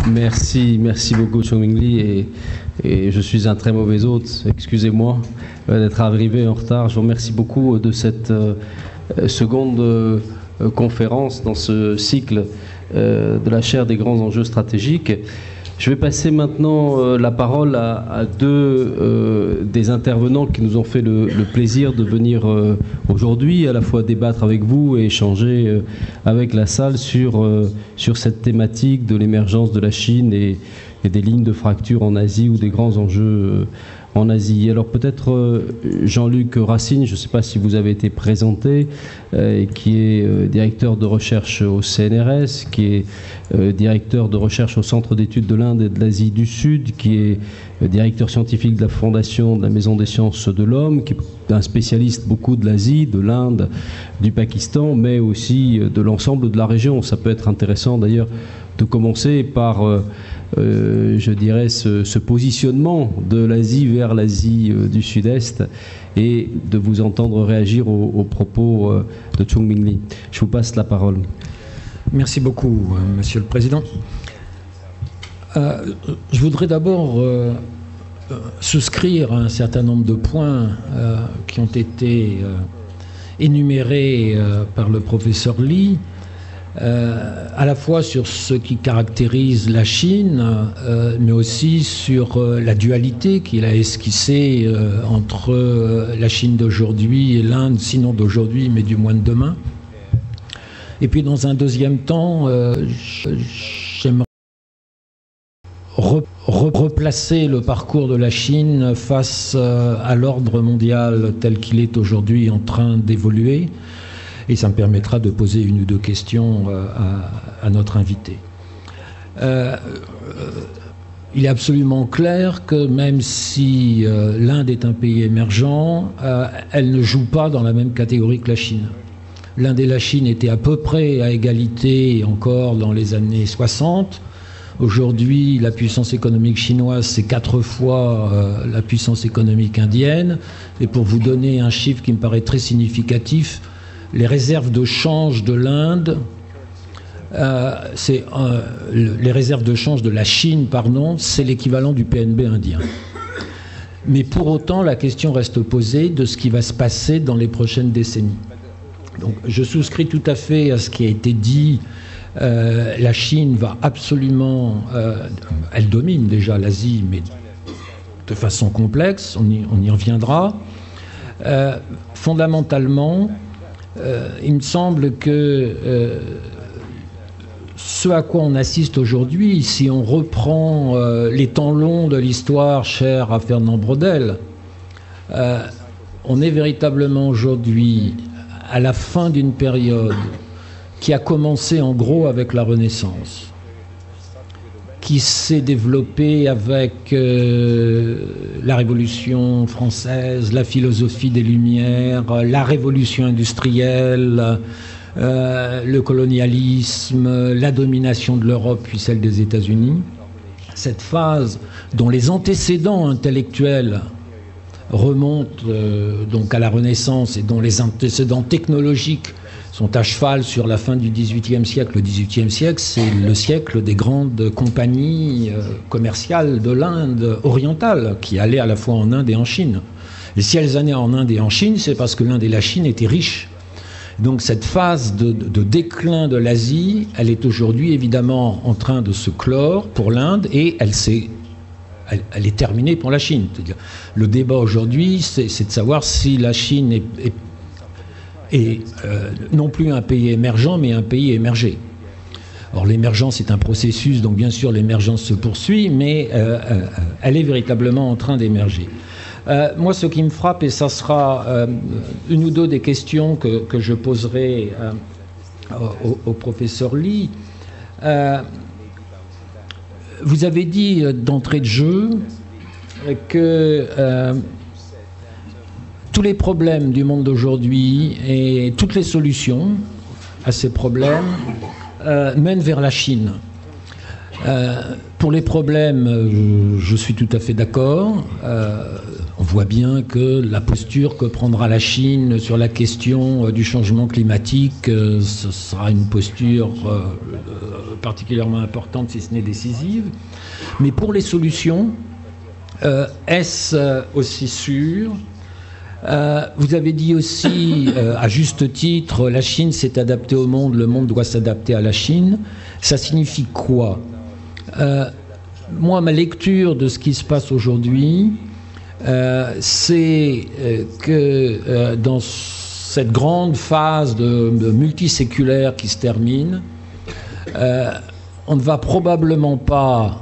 Merci beaucoup Chongming Lee et je suis un très mauvais hôte, excusez-moi d'être arrivé en retard. Je vous remercie beaucoup de cette seconde conférence dans ce cycle de la chaire des grands enjeux stratégiques. Je vais passer maintenant la parole à deux des intervenants qui nous ont fait le plaisir de venir aujourd'hui, à la fois débattre avec vous et échanger avec la salle sur cette thématique de l'émergence de la Chine et des lignes de fracture en Asie ou des grands enjeux en Asie. Alors peut-être Jean-Luc Racine, je ne sais pas si vous avez été présenté, qui est directeur de recherche au CNRS, qui est directeur de recherche au Centre d'études de l'Inde et de l'Asie du Sud, qui est directeur scientifique de la Fondation de la Maison des Sciences de l'Homme, qui est un spécialiste beaucoup de l'Asie, de l'Inde, du Pakistan, mais aussi de l'ensemble de la région. Ça peut être intéressant d'ailleurs de commencer par je dirais, ce positionnement de l'Asie vers l'Asie du Sud-Est et de vous entendre réagir aux propos de Chongming Lee. Je vous passe la parole. Merci beaucoup, Monsieur le Président. Je voudrais d'abord souscrire à un certain nombre de points qui ont été énumérés par le professeur Lee. À la fois sur ce qui caractérise la Chine, mais aussi sur la dualité qu'il a esquissée entre la Chine d'aujourd'hui et l'Inde, sinon d'aujourd'hui, mais du moins de demain. Et puis dans un deuxième temps, j'aimerais replacer le parcours de la Chine face à l'ordre mondial tel qu'il est aujourd'hui en train d'évoluer. Et ça me permettra de poser une ou deux questions à notre invité. Il est absolument clair que même si l'Inde est un pays émergent, elle ne joue pas dans la même catégorie que la Chine. L'Inde et la Chine étaient à peu près à égalité encore dans les années 60. Aujourd'hui, la puissance économique chinoise, c'est 4 fois la puissance économique indienne. Et pour vous donner un chiffre qui me paraît très significatif, les réserves de change de l'Inde, les réserves de change de la Chine, pardon, c'est l'équivalent du PNB indien. Mais pour autant, la question reste posée de ce qui va se passer dans les prochaines décennies. Donc, je souscris tout à fait à ce qui a été dit. La Chine va absolument... elle domine déjà l'Asie, mais de façon complexe, on y reviendra. Fondamentalement... il me semble que ce à quoi on assiste aujourd'hui, si on reprend les temps longs de l'histoire chère à Fernand Braudel, on est véritablement aujourd'hui à la fin d'une période qui a commencé en gros avec la Renaissance, qui s'est développée avec la Révolution française, la philosophie des Lumières, la révolution industrielle, le colonialisme, la domination de l'Europe puis celle des États-Unis. Cette phase dont les antécédents intellectuels remontent donc à la Renaissance et dont les antécédents technologiques sont à cheval sur la fin du XVIIIe siècle. Le XVIIIe siècle, c'est le siècle des grandes compagnies commerciales de l'Inde orientale, qui allaient à la fois en Inde et en Chine. Et si elles allaient en Inde et en Chine, c'est parce que l'Inde et la Chine étaient riches. Donc cette phase de déclin de l'Asie, elle est aujourd'hui évidemment en train de se clore pour l'Inde, et elle est terminée pour la Chine. C'est-à-dire, le débat aujourd'hui, c'est de savoir si la Chine est non plus un pays émergent, mais un pays émergé. Or, l'émergence est un processus, donc bien sûr l'émergence se poursuit, mais elle est véritablement en train d'émerger. Moi, ce qui me frappe, et ça sera une ou deux des questions que je poserai au professeur Lee, vous avez dit d'entrée de jeu que tous les problèmes du monde d'aujourd'hui et toutes les solutions à ces problèmes mènent vers la Chine. Pour les problèmes, je suis tout à fait d'accord. On voit bien que la posture que prendra la Chine sur la question du changement climatique, ce sera une posture particulièrement importante, si ce n'est décisive. Mais pour les solutions, est-ce aussi sûr ? Vous avez dit aussi, à juste titre, la Chine s'est adaptée au monde, le monde doit s'adapter à la Chine. Ça signifie quoi ? Moi, ma lecture de ce qui se passe aujourd'hui, c'est que dans cette grande phase de multiséculaire qui se termine, on ne va probablement pas,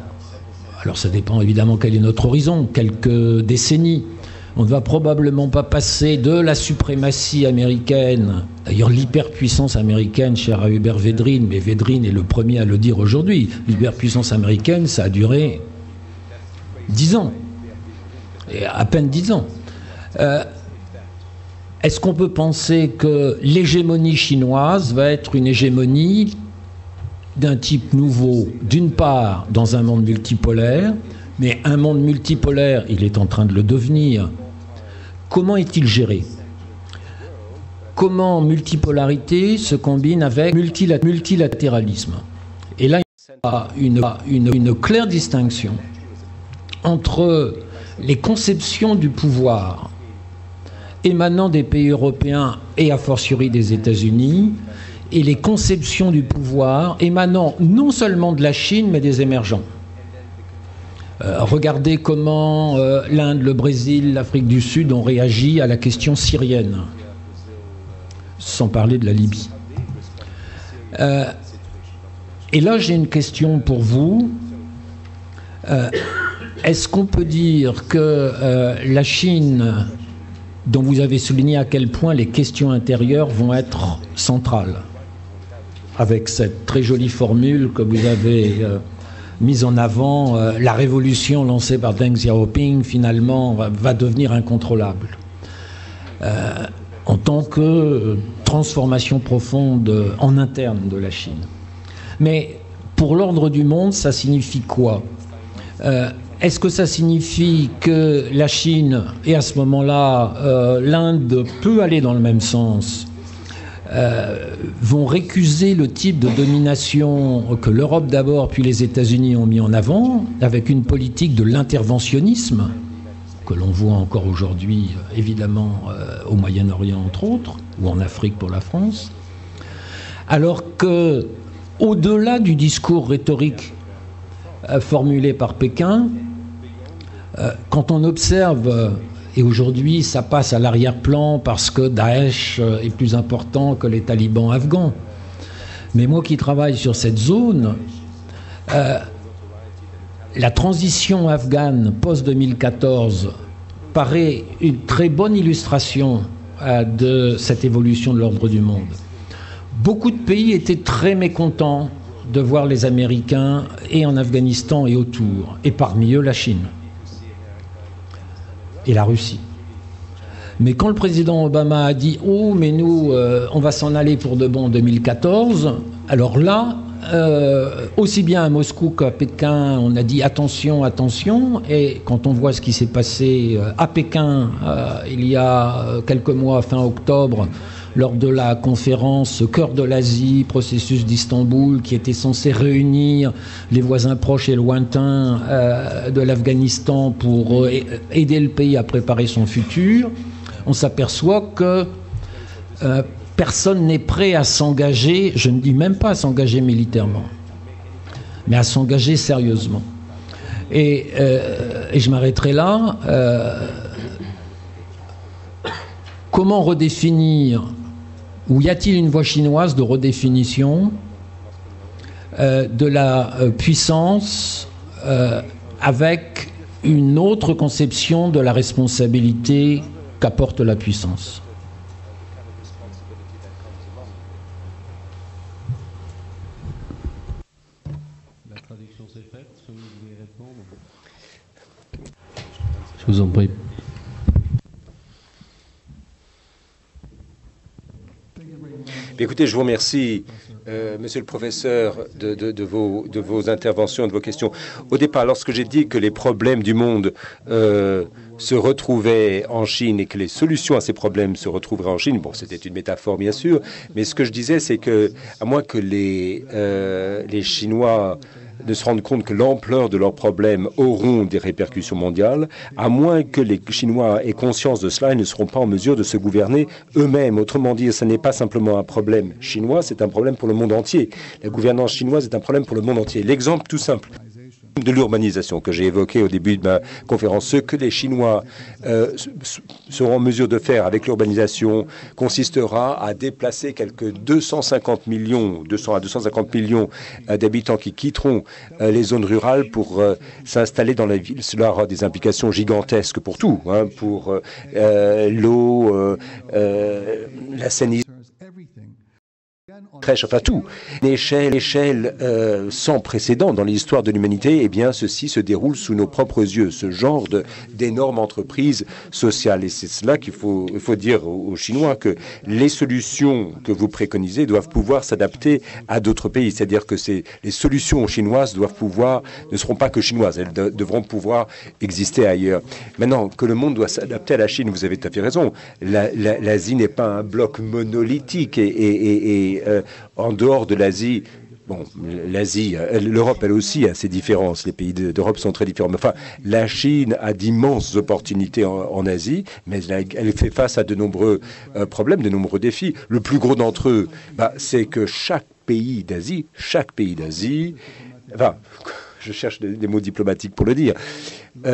alors ça dépend évidemment quel est notre horizon, quelques décennies, on ne va probablement pas passer de la suprématie américaine, d'ailleurs l'hyperpuissance américaine, chère à Hubert Védrine, mais Védrine est le premier à le dire aujourd'hui, l'hyperpuissance américaine, ça a duré 10 ans, et à peine 10 ans. Est-ce qu'on peut penser que l'hégémonie chinoise va être une hégémonie d'un type nouveau, d'une part dans un monde multipolaire, mais un monde multipolaire, il est en train de le devenir. Comment est-il géré ? Comment multipolarité se combine avec multilatéralisme ? Et là, il y a une claire distinction entre les conceptions du pouvoir émanant des pays européens et a fortiori des États-Unis et les conceptions du pouvoir émanant non seulement de la Chine mais des émergents. Regardez comment l'Inde, le Brésil, l'Afrique du Sud ont réagi à la question syrienne, sans parler de la Libye. Et là, j'ai une question pour vous. Est-ce qu'on peut dire que la Chine, dont vous avez souligné à quel point les questions intérieures vont être centrales, avec cette très jolie formule que vous avez mise en avant, la révolution lancée par Deng Xiaoping, finalement, va devenir incontrôlable. En tant que transformation profonde en interne de la Chine. Mais pour l'ordre du monde, ça signifie quoi ? Est-ce que ça signifie que la Chine, et à ce moment-là, l'Inde peut aller dans le même sens, vont récuser le type de domination que l'Europe d'abord, puis les États-Unis ont mis en avant, avec une politique de l'interventionnisme, que l'on voit encore aujourd'hui, évidemment, au Moyen-Orient, entre autres, ou en Afrique pour la France, alors que, au-delà du discours rhétorique formulé par Pékin, quand on observe, et aujourd'hui ça passe à l'arrière-plan parce que Daesh est plus important que les talibans afghans, mais moi qui travaille sur cette zone, la transition afghane post-2014 paraît une très bonne illustration de cette évolution de l'ordre du monde. Beaucoup de pays étaient très mécontents de voir les Américains et en Afghanistan et autour, et parmi eux la Chine et la Russie. Mais quand le président Obama a dit « Oh, mais nous, on va s'en aller pour de bon en 2014 », alors là, aussi bien à Moscou qu'à Pékin, on a dit « Attention, attention », et quand on voit ce qui s'est passé à Pékin il y a quelques mois, fin octobre, lors de la conférence Cœur de l'Asie, processus d'Istanbul, qui était censé réunir les voisins proches et lointains de l'Afghanistan pour aider le pays à préparer son futur, on s'aperçoit que personne n'est prêt à s'engager, je ne dis même pas à s'engager militairement, mais à s'engager sérieusement. Et je m'arrêterai là. Comment redéfinir, ou y a-t-il une voie chinoise de redéfinition de la puissance avec une autre conception de la responsabilité qu'apporte la puissance ? La traduction s'est faite, si vous voulez répondre. Je vous en prie. Écoutez, je vous remercie, monsieur le professeur, de vos interventions, de vos questions. Au départ, lorsque j'ai dit que les problèmes du monde se retrouvaient en Chine et que les solutions à ces problèmes se retrouveraient en Chine, bon, c'était une métaphore bien sûr, mais ce que je disais, c'est que, à moins que les Chinois de se rendre compte que l'ampleur de leurs problèmes auront des répercussions mondiales, à moins que les Chinois aient conscience de cela, ils ne seront pas en mesure de se gouverner eux-mêmes. Autrement dit, ce n'est pas simplement un problème chinois, c'est un problème pour le monde entier. La gouvernance chinoise est un problème pour le monde entier. L'exemple tout simple de l'urbanisation que j'ai évoqué au début de ma conférence, ce que les Chinois seront en mesure de faire avec l'urbanisation consistera à déplacer quelques 200 à 250 millions d'habitants qui quitteront les zones rurales pour s'installer dans la ville. Cela aura des implications gigantesques pour tout, hein, pour l'eau, l'assainissement, crèche, enfin tout. Une échelle sans précédent dans l'histoire de l'humanité, eh bien, ceci se déroule sous nos propres yeux, ce genre d'énormes entreprises sociales. Et c'est cela qu'il faut dire aux Chinois, que les solutions que vous préconisez doivent pouvoir s'adapter à d'autres pays. C'est-à-dire que les solutions chinoises ne seront pas que chinoises, elles devront pouvoir exister ailleurs. Maintenant, que le monde doit s'adapter à la Chine, vous avez tout à fait raison. L'Asie n'est pas un bloc monolithique et en dehors de l'Asie, bon, l'Europe, elle aussi a ses différences. Les pays d'Europe sont très différents. Mais enfin, la Chine a d'immenses opportunités en Asie, mais elle fait face à de nombreux problèmes, de nombreux défis. Le plus gros d'entre eux, c'est que chaque pays d'Asie, enfin, je cherche des mots diplomatiques pour le dire,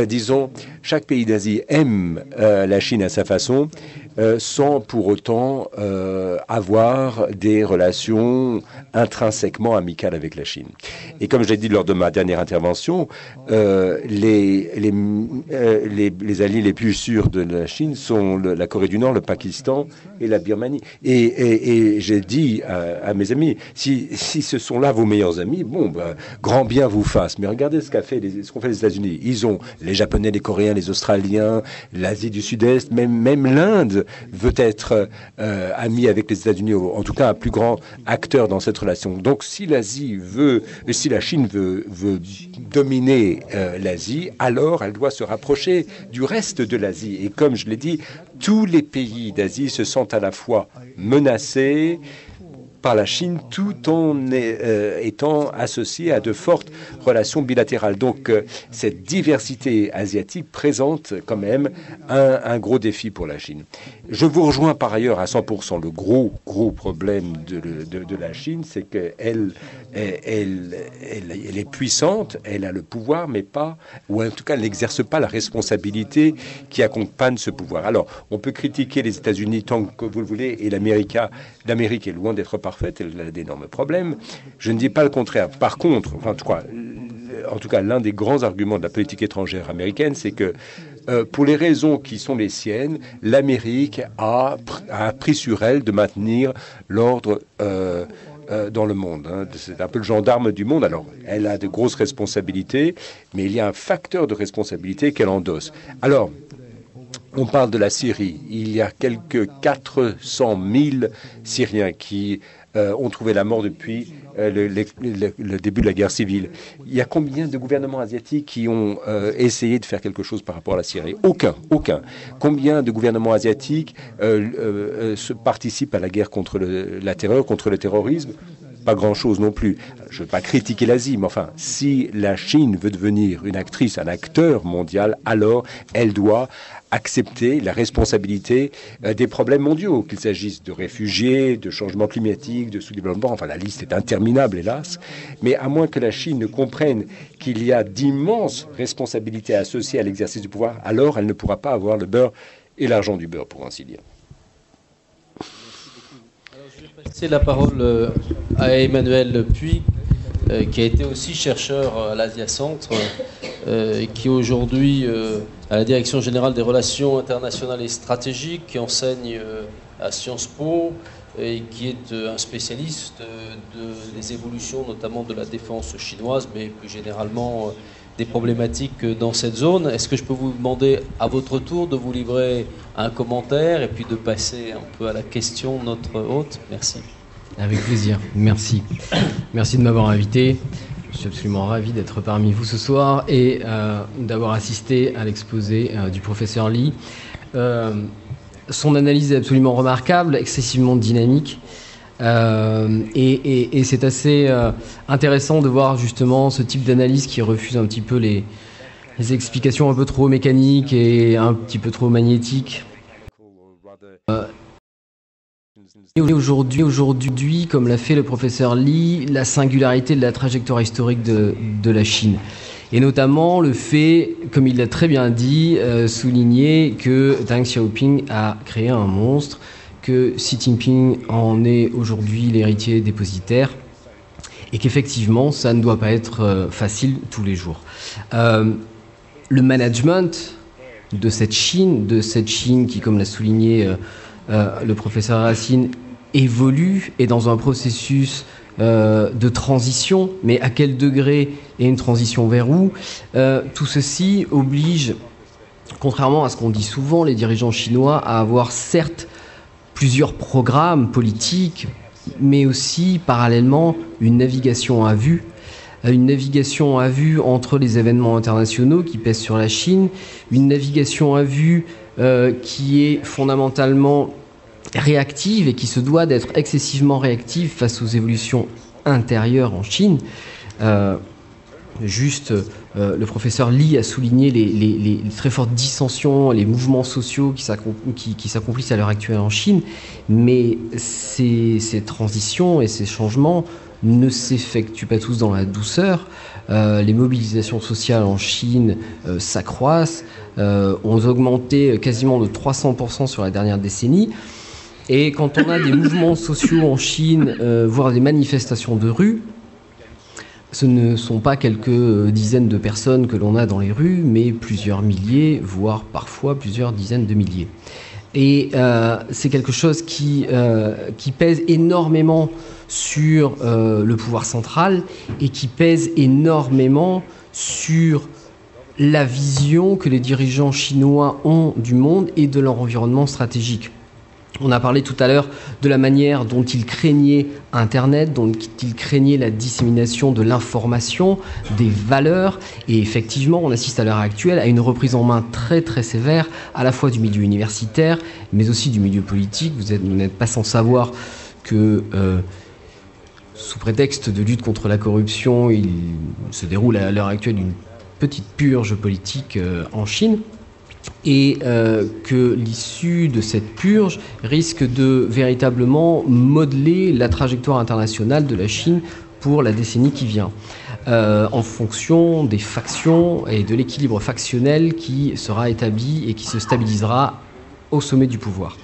disons, chaque pays d'Asie aime la Chine à sa façon, sans pour autant avoir des relations intrinsèquement amicales avec la Chine. Et comme je l'ai dit lors de ma dernière intervention, les alliés les plus sûrs de la Chine sont la Corée du Nord, le Pakistan et la Birmanie. Et j'ai dit à mes amis, si ce sont là vos meilleurs amis, bon, grand bien vous fasse. Mais regardez ce qu'ont fait les États-Unis. Ils ont les Japonais, les Coréens, les Australiens, l'Asie du Sud-Est, même l'Inde veut être amie avec les États-Unis, en tout cas un plus grand acteur dans cette relation. Donc si la Chine veut dominer l'Asie, alors elle doit se rapprocher du reste de l'Asie. Et comme je l'ai dit, tous les pays d'Asie se sentent à la fois menacés par la Chine, tout en étant associé à de fortes relations bilatérales. Donc, cette diversité asiatique présente quand même un gros défi pour la Chine. Je vous rejoins par ailleurs à 100%. Le gros problème de la Chine, c'est qu'elle est puissante, elle a le pouvoir, mais pas, ou en tout cas, elle n'exerce pas la responsabilité qui accompagne ce pouvoir. Alors, on peut critiquer les États-Unis tant que vous le voulez, et l'Amérique est loin d'être parfaite, elle a d'énormes problèmes. Je ne dis pas le contraire. Par contre, en tout cas, l'un des grands arguments de la politique étrangère américaine, c'est que pour les raisons qui sont les siennes, l'Amérique a pris sur elle de maintenir l'ordre dans le monde. Hein. C'est un peu le gendarme du monde. Alors, elle a de grosses responsabilités, mais il y a un facteur de responsabilité qu'elle endosse. Alors, on parle de la Syrie. Il y a quelques 400 000 Syriens qui ont trouvé la mort depuis le début de la guerre civile. Il y a combien de gouvernements asiatiques qui ont essayé de faire quelque chose par rapport à la Syrie? Aucun. Combien de gouvernements asiatiques participent à la guerre contre la terreur, contre le terrorisme? Pas grand-chose non plus. Je ne veux pas critiquer l'Asie, mais enfin, si la Chine veut devenir une actrice, un acteur mondial, alors elle doit accepter la responsabilité des problèmes mondiaux, qu'il s'agisse de réfugiés, de changement climatique, de sous-développement, enfin la liste est interminable hélas, mais à moins que la Chine ne comprenne qu'il y a d'immenses responsabilités associées à l'exercice du pouvoir, alors elle ne pourra pas avoir le beurre et l'argent du beurre, pour ainsi dire. C'est la parole à Emmanuel Puy, qui a été aussi chercheur à l'Asia Centre, qui aujourd'hui à la Direction générale des relations internationales et stratégiques, qui enseigne à Sciences Po et qui est un spécialiste des évolutions notamment de la défense chinoise, mais plus généralement des problématiques dans cette zone. Est-ce que je peux vous demander à votre tour de vous livrer un commentaire et puis de passer un peu à la question de notre hôte? Merci. Avec plaisir, merci. Merci de m'avoir invité. Je suis absolument ravi d'être parmi vous ce soir et d'avoir assisté à l'exposé du professeur Lee. Son analyse est absolument remarquable, excessivement dynamique. Et c'est assez intéressant de voir justement ce type d'analyse qui refuse un petit peu les explications un peu trop mécaniques et un petit peu trop magnétiques. Et aujourd'hui, comme l'a fait le professeur Lee, la singularité de la trajectoire historique de la Chine. Et notamment le fait, comme il l'a très bien dit, souligner que Deng Xiaoping a créé un monstre, que Xi Jinping en est aujourd'hui l'héritier dépositaire, et qu'effectivement, ça ne doit pas être facile tous les jours. Le management de cette Chine qui, comme l'a souligné le professeur Racine, évolue, est dans un processus de transition, mais à quel degré et une transition vers où? Tout ceci oblige, contrairement à ce qu'on dit souvent, les dirigeants chinois à avoir certes plusieurs programmes politiques, mais aussi parallèlement une navigation à vue entre les événements internationaux qui pèsent sur la Chine, une navigation à vue qui est fondamentalement réactive et qui se doit d'être excessivement réactive face aux évolutions intérieures en Chine. Le professeur Lee a souligné les très fortes dissensions, les mouvements sociaux qui s'accomplissent à l'heure actuelle en Chine, mais ces transitions et ces changements ne s'effectuent pas tous dans la douceur. Les mobilisations sociales en Chine s'accroissent, ont augmenté quasiment de 300% sur la dernière décennie. Et quand on a des mouvements sociaux en Chine, voire des manifestations de rue, ce ne sont pas quelques dizaines de personnes que l'on a dans les rues, mais plusieurs milliers, voire parfois plusieurs dizaines de milliers. Et c'est quelque chose qui pèse énormément sur le pouvoir central et qui pèse énormément sur la vision que les dirigeants chinois ont du monde et de leur environnement stratégique. On a parlé tout à l'heure de la manière dont ils craignaient Internet, dont ils craignaient la dissémination de l'information, des valeurs. Et effectivement, on assiste à l'heure actuelle à une reprise en main très très sévère, à la fois du milieu universitaire, mais aussi du milieu politique. Vous n'êtes pas sans savoir que, sous prétexte de lutte contre la corruption, il se déroule à l'heure actuelle une petite purge politique en Chine. Et que l'issue de cette purge risque de véritablement modeler la trajectoire internationale de la Chine pour la décennie qui vient, en fonction des factions et de l'équilibre factionnel qui sera établi et qui se stabilisera au sommet du pouvoir.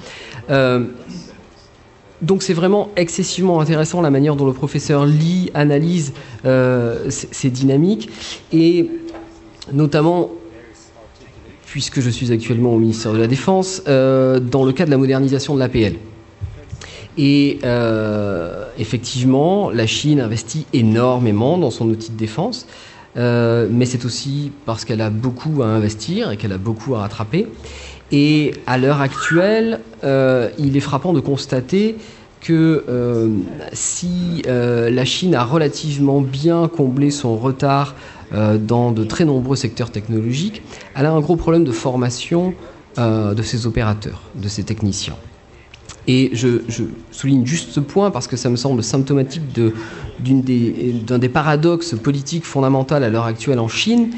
Donc c'est vraiment excessivement intéressant la manière dont le professeur Lee analyse ces dynamiques, et notamment, puisque je suis actuellement au ministère de la Défense, dans le cas de la modernisation de l'APL. Et effectivement, la Chine investit énormément dans son outil de défense, mais c'est aussi parce qu'elle a beaucoup à investir et qu'elle a beaucoup à rattraper. Et à l'heure actuelle, il est frappant de constater que si la Chine a relativement bien comblé son retard dans de très nombreux secteurs technologiques, elle a un gros problème de formation de ses opérateurs, de ses techniciens. Et je souligne juste ce point parce que ça me semble symptomatique d'un des paradoxes politiques fondamentaux à l'heure actuelle en Chine.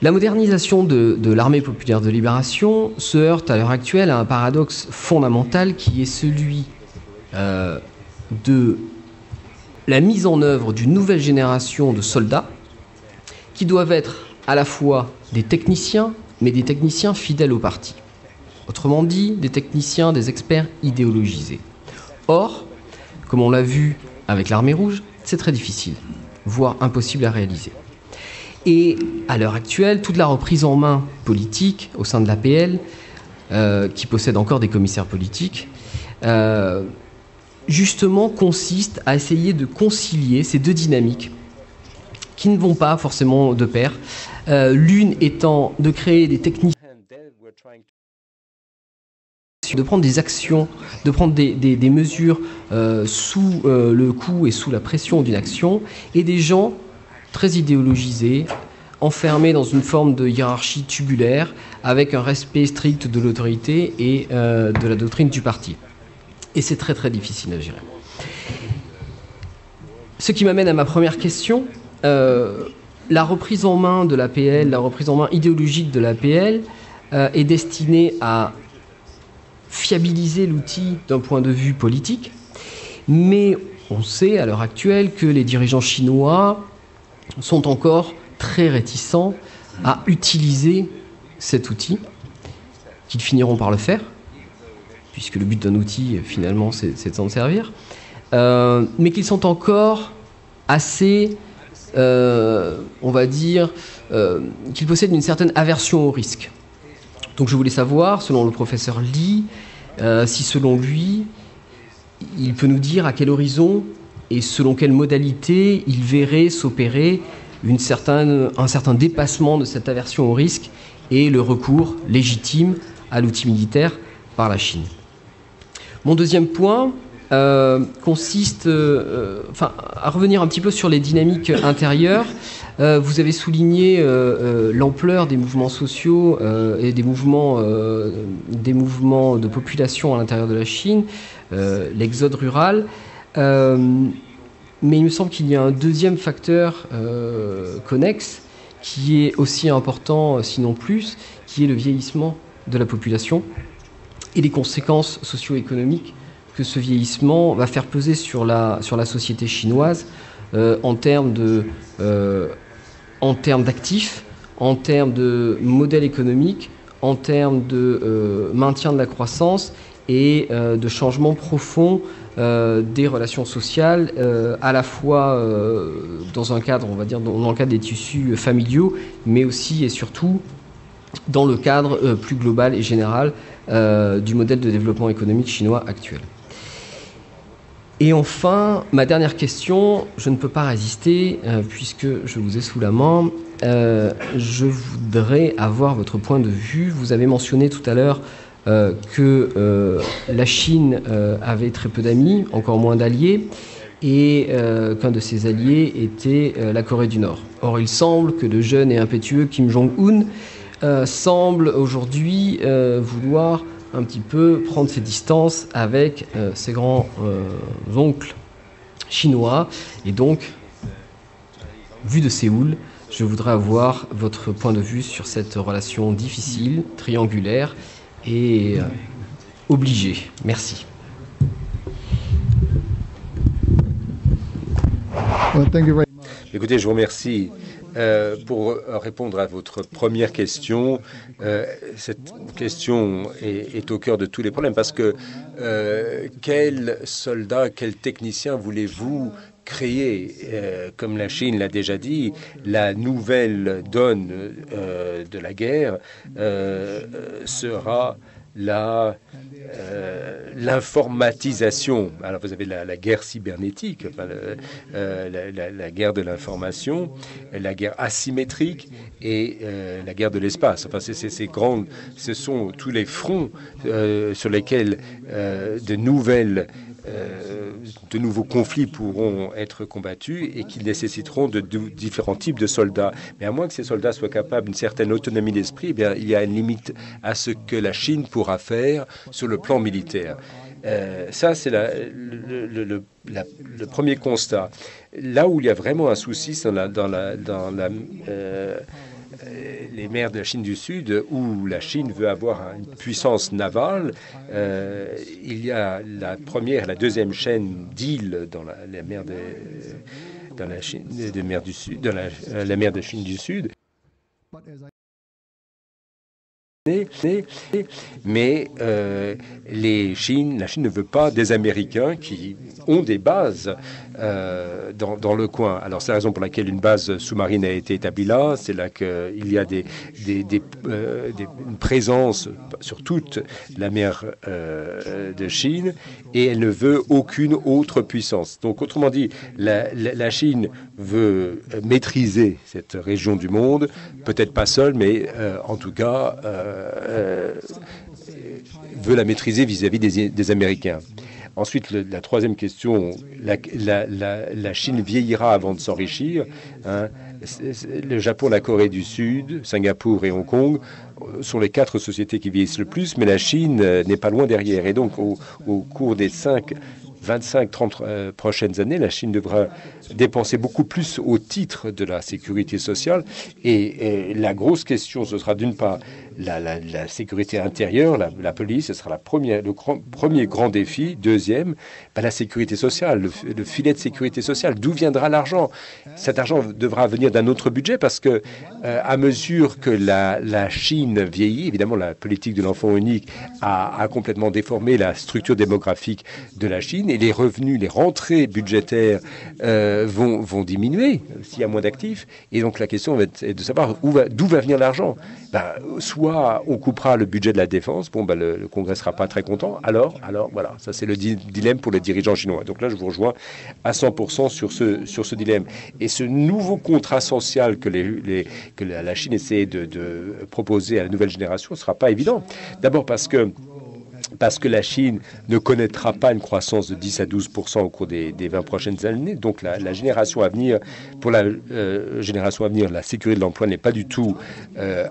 La modernisation de l'armée populaire de libération se heurte à l'heure actuelle à un paradoxe fondamental qui est celui de la mise en œuvre d'une nouvelle génération de soldats qui doivent être à la fois des techniciens, mais des techniciens fidèles au parti. Autrement dit, des techniciens, des experts idéologisés. Or, comme on l'a vu avec l'Armée rouge, c'est très difficile, voire impossible à réaliser. Et à l'heure actuelle, toute la reprise en main politique au sein de l'APL, qui possède encore des commissaires politiques, justement consiste à essayer de concilier ces deux dynamiques qui ne vont pas forcément de pair. L'une étant de créer des techniciens actions, de prendre des actions, de prendre des mesures sous le coup et sous la pression d'une action, et des gens très idéologisés, enfermés dans une forme de hiérarchie tubulaire, avec un respect strict de l'autorité et de la doctrine du parti. Et c'est très très difficile à gérer. Ce qui m'amène à ma première question. La reprise en main de l'APL, la reprise en main idéologique de l'APL est destinée à fiabiliser l'outil d'un point de vue politique, mais on sait à l'heure actuelle que les dirigeants chinois sont encore très réticents à utiliser cet outil, qu'ils finiront par le faire, puisque le but d'un outil, finalement, c'est de s'en servir, mais qu'ils sont encore assez... on va dire qu'il possède une certaine aversion au risque. Donc je voulais savoir, selon le professeur Li, si selon lui, il peut nous dire à quel horizon et selon quelle modalité il verrait s'opérer un certain dépassement de cette aversion au risque et le recours légitime à l'outil militaire par la Chine. Mon deuxième point consiste à revenir un petit peu sur les dynamiques intérieures. Vous avez souligné l'ampleur des mouvements sociaux et des mouvements de population à l'intérieur de la Chine, l'exode rural. Mais il me semble qu'il y a un deuxième facteur connexe qui est aussi important, sinon plus, qui est le vieillissement de la population et les conséquences socio-économiques que ce vieillissement va faire peser sur la société chinoise en termes d'actifs, en termes de modèle économique, en termes de maintien de la croissance et de changement profond des relations sociales, à la fois dans un cadre, on va dire, dans le cadre des tissus familiaux, mais aussi et surtout dans le cadre plus global et général du modèle de développement économique chinois actuel. Et enfin, ma dernière question, je ne peux pas résister, puisque je vous ai sous la main. Je voudrais avoir votre point de vue. Vous avez mentionné tout à l'heure que la Chine avait très peu d'amis, encore moins d'alliés, et qu'un de ses alliés était la Corée du Nord. Or, il semble que le jeune et impétueux Kim Jong-un semble aujourd'hui vouloir un petit peu prendre ses distances avec ses grands oncles chinois. Et donc, vu de Séoul, je voudrais avoir votre point de vue sur cette relation difficile, triangulaire et obligée. Merci. Écoutez, je vous remercie. Pour répondre à votre première question, cette question est au cœur de tous les problèmes parce que quel soldat, quel technicien voulez-vous créer? Comme la Chine l'a déjà dit, la nouvelle donne de la guerre sera l'informatisation. Alors vous avez la guerre cybernétique, enfin, la guerre de l'information, la guerre asymétrique et la guerre de l'espace. Enfin, ce sont tous les fronts sur lesquels de nouveaux conflits pourront être combattus et qui nécessiteront de différents types de soldats. Mais à moins que ces soldats soient capables d'une certaine autonomie d'esprit, eh bien, il y a une limite à ce que la Chine pourra faire sur le plan militaire. Ça, c'est le premier constat. Là où il y a vraiment un souci, c'est dans les mers de la Chine du Sud, où la Chine veut avoir une puissance navale. Il y a la première et la deuxième chaîne d'îles dans la mer de Chine du Sud. Mais la Chine ne veut pas des Américains qui ont des bases dans le coin. Alors c'est la raison pour laquelle une base sous-marine a été établie là. C'est là qu'il y a une présence sur toute la mer de Chine et elle ne veut aucune autre puissance. Donc autrement dit, la Chine veut maîtriser cette région du monde, peut-être pas seule, mais en tout cas veut la maîtriser vis-à-vis des Américains. Ensuite, la troisième question, la Chine vieillira avant de s'enrichir. Hein. Le Japon, la Corée du Sud, Singapour et Hong Kong sont les 4 sociétés qui vieillissent le plus, mais la Chine n'est pas loin derrière. Et donc, au cours des 25-30 prochaines années, la Chine devra dépenser beaucoup plus au titre de la sécurité sociale. Et la grosse question, ce sera d'une part la sécurité intérieure, la police, ce sera le premier grand défi. Deuxième, la sécurité sociale, le filet de sécurité sociale. D'où viendra l'argent? Cet argent devra venir d'un autre budget parce que à mesure que la Chine vieillit, évidemment, la politique de l'enfant unique a complètement déformé la structure démographique de la Chine et les revenus, les rentrées budgétaires vont diminuer s'il y a moins d'actifs. Et donc la question est de savoir d'où va venir l'argent. Soit on coupera le budget de la défense, le Congrès ne sera pas très content, alors voilà, ça c'est le dilemme pour les dirigeants chinois. Donc là, je vous rejoins à 100% sur ce dilemme. Et ce nouveau contrat social que la Chine essaie de proposer à la nouvelle génération ne sera pas évident. D'abord parce que la Chine ne connaîtra pas une croissance de 10 à 12% au cours des 20 prochaines années. Donc la génération à venir, pour la génération à venir, la sécurité de l'emploi n'est pas du tout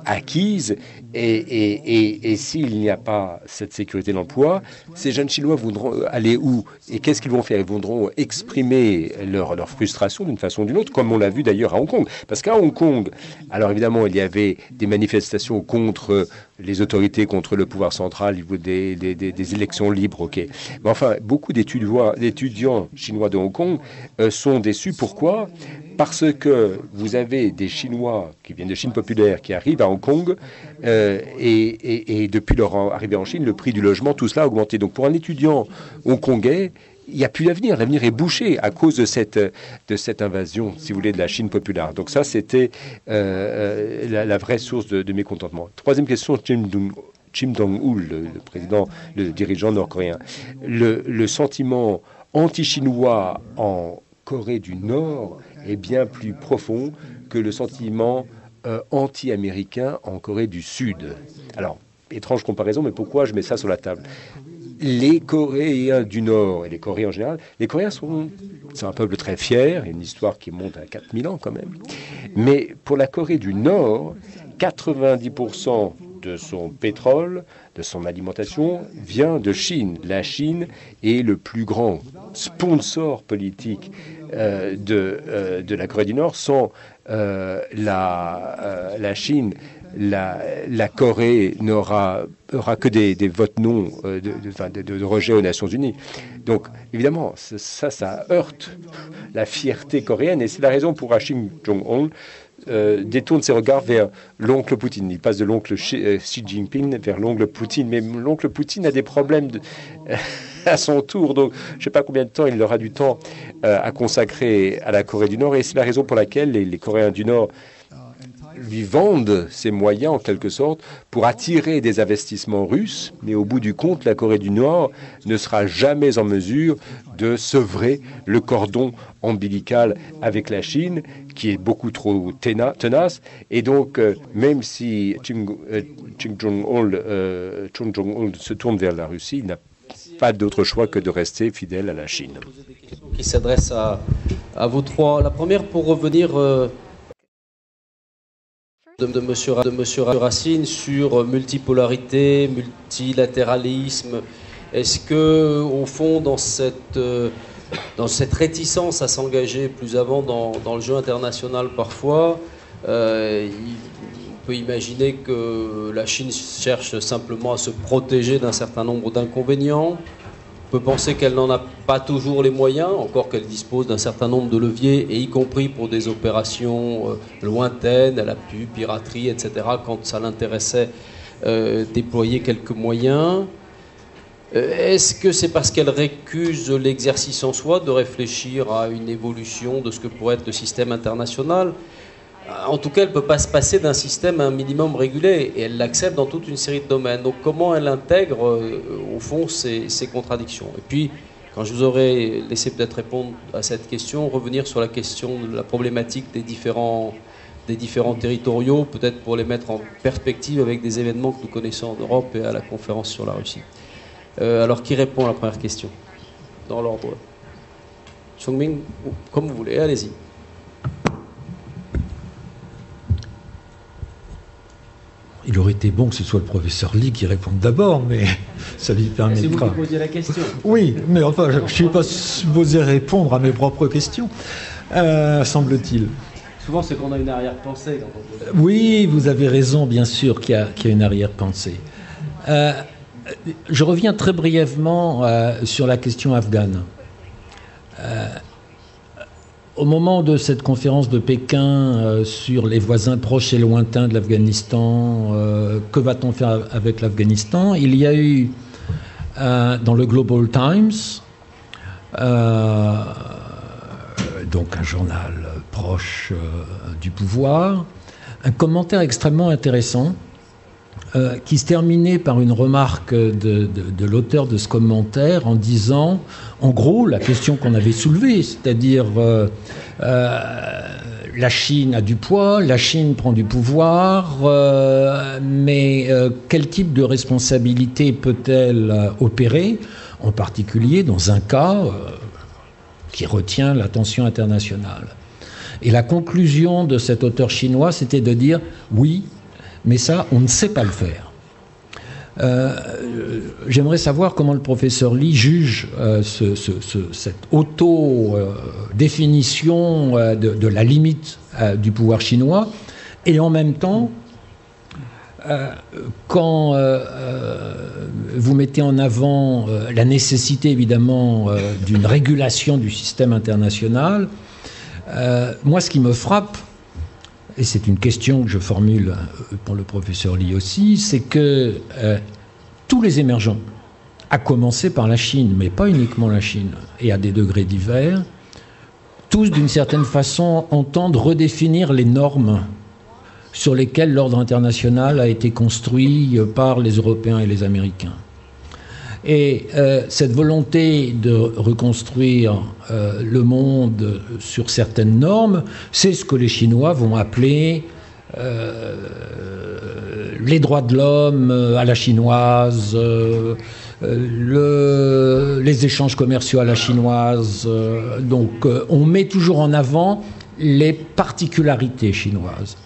acquise. Et s'il n'y a pas cette sécurité de l'emploi, ces jeunes Chinois voudront aller où? Et qu'est-ce qu'ils vont faire? Ils voudront exprimer leur frustration d'une façon ou d'une autre, comme on l'a vu d'ailleurs à Hong Kong. Parce qu'à Hong Kong, alors évidemment, il y avait des manifestations contre les autorités, contre le pouvoir central, des élections libres, ok. Mais enfin, beaucoup d'étudiants chinois de Hong Kong sont déçus. Pourquoi? Parce que vous avez des Chinois qui viennent de Chine populaire qui arrivent à Hong Kong et depuis leur arrivée en Chine, le prix du logement, tout cela a augmenté. Donc pour un étudiant hongkongais, il n'y a plus d'avenir. L'avenir est bouché à cause de cette invasion, si vous voulez, de la Chine populaire. Donc ça, c'était la vraie source de mécontentement. Troisième question, Kim Jong-un, le dirigeant nord-coréen. Le sentiment anti-chinois en Corée du Nord est bien plus profond que le sentiment anti-américain en Corée du Sud. Alors, étrange comparaison, mais pourquoi je mets ça sur la table? Les Coréens du Nord et les Coréens en général, les Coréens c'est un peuple très fier, une histoire qui monte à 4000 ans quand même. Mais pour la Corée du Nord, 90% de son pétrole, de son alimentation, vient de Chine. La Chine est le plus grand sponsor politique de la Corée du Nord. Sans la Chine, la Corée aura que des votes non de rejet aux Nations Unies. Donc, évidemment, ça heurte la fierté coréenne et c'est la raison pour Kim Jong-un détourne ses regards vers l'oncle Poutine. Il passe de l'oncle Xi Jinping vers l'oncle Poutine. Mais l'oncle Poutine a des problèmes à son tour. Donc, je ne sais pas combien de temps il aura du temps à consacrer à la Corée du Nord. Et c'est la raison pour laquelle les Coréens du Nord lui vendent ses moyens, en quelque sorte, pour attirer des investissements russes. Mais au bout du compte, la Corée du Nord ne sera jamais en mesure de sevrer le cordon ombilical avec la Chine, qui est beaucoup trop tenace. Et donc, même si Kim Jong-un se tourne vers la Russie, il n'a pas d'autre choix que de rester fidèle à la Chine. Qui s'adresse à vous trois. La première, pour revenir de Monsieur Racine sur multipolarité, multilatéralisme. Est-ce que, au fond, dans cette réticence à s'engager plus avant dans le jeu international parfois, on peut imaginer que la Chine cherche simplement à se protéger d'un certain nombre d'inconvénients. On peut penser qu'elle n'en a pas toujours les moyens, encore qu'elle dispose d'un certain nombre de leviers, et y compris pour des opérations lointaines, elle a pu, piraterie, etc., quand ça l'intéressait, déployer quelques moyens. Est-ce que c'est parce qu'elle récuse l'exercice en soi de réfléchir à une évolution de ce que pourrait être le système international? En tout cas, elle ne peut pas se passer d'un système à un minimum régulé, et elle l'accepte dans toute une série de domaines. Donc comment elle intègre, au fond, ces contradictions? Et puis, quand je vous aurais laissé peut-être répondre à cette question, revenir sur la question de la problématique des différents des différents territoriaux, peut-être pour les mettre en perspective avec des événements que nous connaissons en Europe et à la conférence sur la Russie. Alors, qui répond à la première question? Dans l'ordre. Chongming, comme vous voulez, allez-y. Il aurait été bon que ce soit le professeur Lee qui réponde d'abord, mais ça lui permettra. C'est vous qui posiez la question. Oui, mais enfin, je ne suis pas supposé répondre à mes propres questions, semble-t-il. Souvent, c'est qu'on a une arrière-pensée quand on pose. Oui, vous avez raison, bien sûr qu'il y a une arrière-pensée. Je reviens très brièvement sur la question afghane. Au moment de cette conférence de Pékin sur les voisins proches et lointains de l'Afghanistan, que va-t-on faire avec l'Afghanistan? Il y a eu dans le Global Times, donc un journal proche du pouvoir, un commentaire extrêmement intéressant qui se terminait par une remarque de l'auteur de ce commentaire en disant, en gros, la question qu'on avait soulevée, c'est-à-dire la Chine a du poids, la Chine prend du pouvoir, mais quel type de responsabilité peut-elle opérer, en particulier dans un cas qui retient l'attention internationale? Et la conclusion de cet auteur chinois, c'était de dire oui, mais ça, on ne sait pas le faire. J'aimerais savoir comment le professeur Lee juge cette auto-définition de la limite du pouvoir chinois, et en même temps, quand vous mettez en avant la nécessité, évidemment, d'une régulation du système international, moi, ce qui me frappe, et c'est une question que je formule pour le professeur Lee aussi, c'est que tous les émergents, à commencer par la Chine, mais pas uniquement la Chine, et à des degrés divers, tous d'une certaine façon entendent redéfinir les normes sur lesquelles l'ordre international a été construit par les Européens et les Américains. Et cette volonté de reconstruire le monde sur certaines normes, c'est ce que les Chinois vont appeler les droits de l'homme à la chinoise, les échanges commerciaux à la chinoise. Donc on met toujours en avant les particularités chinoises.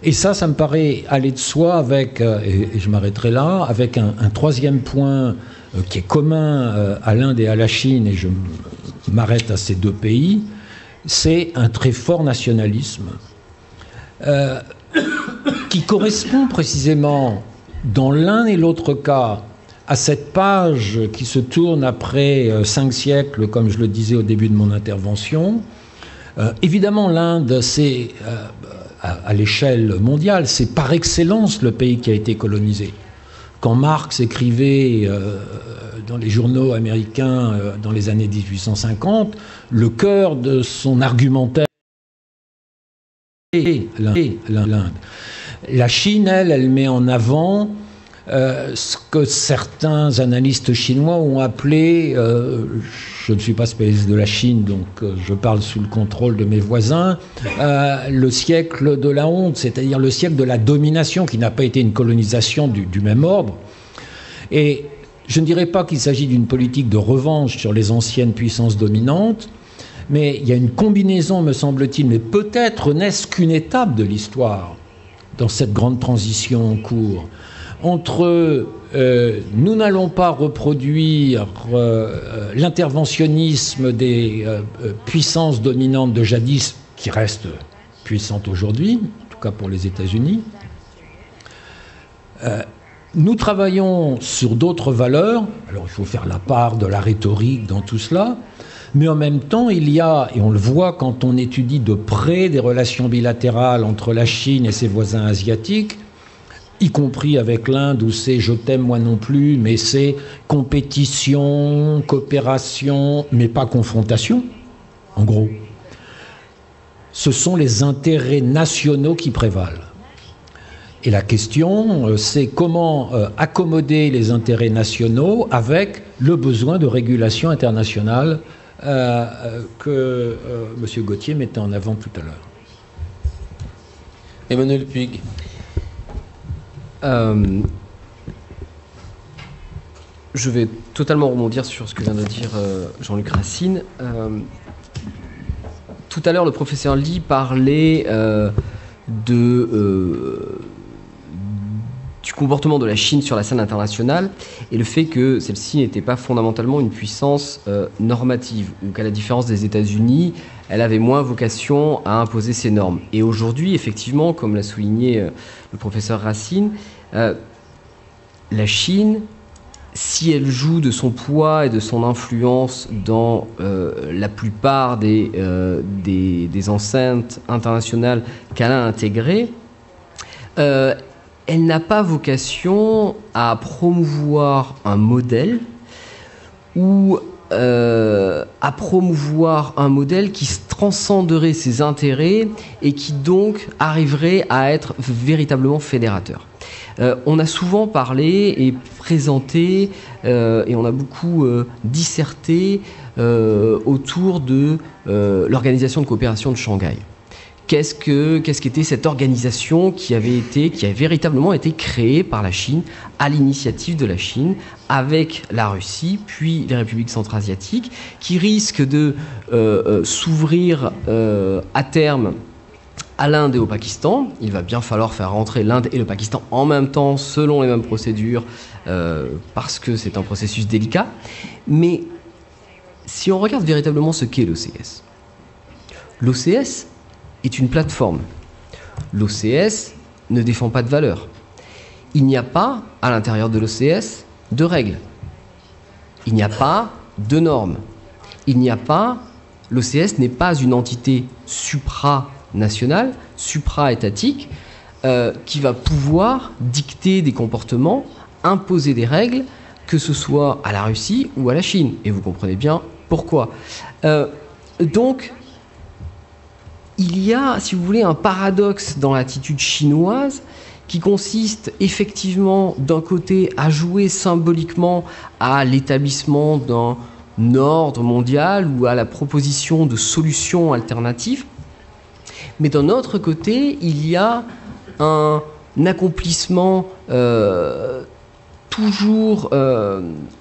Et ça me paraît aller de soi avec, et je m'arrêterai là, avec un troisième point qui est commun à l'Inde et à la Chine, et je m'arrête à ces deux pays, c'est un très fort nationalisme qui correspond précisément, dans l'un et l'autre cas, à cette page qui se tourne après 5 siècles, comme je le disais au début de mon intervention. Évidemment, l'Inde, c'est, à l'échelle mondiale, c'est par excellence le pays qui a été colonisé. Quand Marx écrivait dans les journaux américains dans les années 1850, le cœur de son argumentaire est l'Inde. La Chine, elle met en avant ce que certains analystes chinois ont appelé, je ne suis pas spécialiste de la Chine, donc je parle sous le contrôle de mes voisins, le siècle de la honte, c'est-à-dire le siècle de la domination, qui n'a pas été une colonisation du même ordre. Et je ne dirais pas qu'il s'agit d'une politique de revanche sur les anciennes puissances dominantes, mais il y a une combinaison, me semble-t-il, mais peut-être n'est-ce qu'une étape de l'histoire dans cette grande transition en cours, entre nous n'allons pas reproduire l'interventionnisme des puissances dominantes de jadis, qui restent puissantes aujourd'hui, en tout cas pour les États-Unis. Nous travaillons sur d'autres valeurs, alors il faut faire la part de la rhétorique dans tout cela, mais en même temps il y a, et on le voit quand on étudie de près des relations bilatérales entre la Chine et ses voisins asiatiques, y compris avec l'Inde où c'est « je t'aime, moi non plus », mais c'est compétition, coopération, mais pas confrontation, en gros. Ce sont les intérêts nationaux qui prévalent. Et la question, c'est comment accommoder les intérêts nationaux avec le besoin de régulation internationale que M. Gauthier mettait en avant tout à l'heure. Emmanuel Puig. Je vais totalement rebondir sur ce que vient de dire Jean-Luc Racine. Tout à l'heure, le professeur Lee parlait du comportement de la Chine sur la scène internationale et le fait que celle-ci n'était pas fondamentalement une puissance normative, ou qu'à la différence des États-Unis, elle avait moins vocation à imposer ses normes. Et aujourd'hui, effectivement, comme l'a souligné le professeur Racine, la Chine, si elle joue de son poids et de son influence dans la plupart des enceintes internationales qu'elle a intégrées, elle n'a pas vocation à promouvoir un modèle ou à promouvoir un modèle qui transcenderait ses intérêts et qui donc arriverait à être véritablement fédérateur. On a souvent parlé et présenté et on a beaucoup disserté autour de l'Organisation de coopération de Shanghai. Qu'est-ce qu'était cette organisation qui a véritablement été créée par la Chine, à l'initiative de la Chine, avec la Russie, puis les républiques centra-asiatiques, qui risque de s'ouvrir à terme à l'Inde et au Pakistan. Il va bien falloir faire rentrer l'Inde et le Pakistan en même temps, selon les mêmes procédures, parce que c'est un processus délicat. Mais si on regarde véritablement ce qu'est l'OCS, l'OCS est une plateforme. L'OCS ne défend pas de valeurs. Il n'y a pas, à l'intérieur de l'OCS, de règles. Il n'y a pas de normes. L'OCS n'est pas une entité supranationale, supra-étatique, qui va pouvoir dicter des comportements, imposer des règles, que ce soit à la Russie ou à la Chine. Et vous comprenez bien pourquoi. Donc, il y a, si vous voulez, un paradoxe dans l'attitude chinoise qui consiste effectivement, d'un côté, à jouer symboliquement à l'établissement d'un ordre mondial ou à la proposition de solutions alternatives, mais d'un autre côté, il y a un accomplissement toujours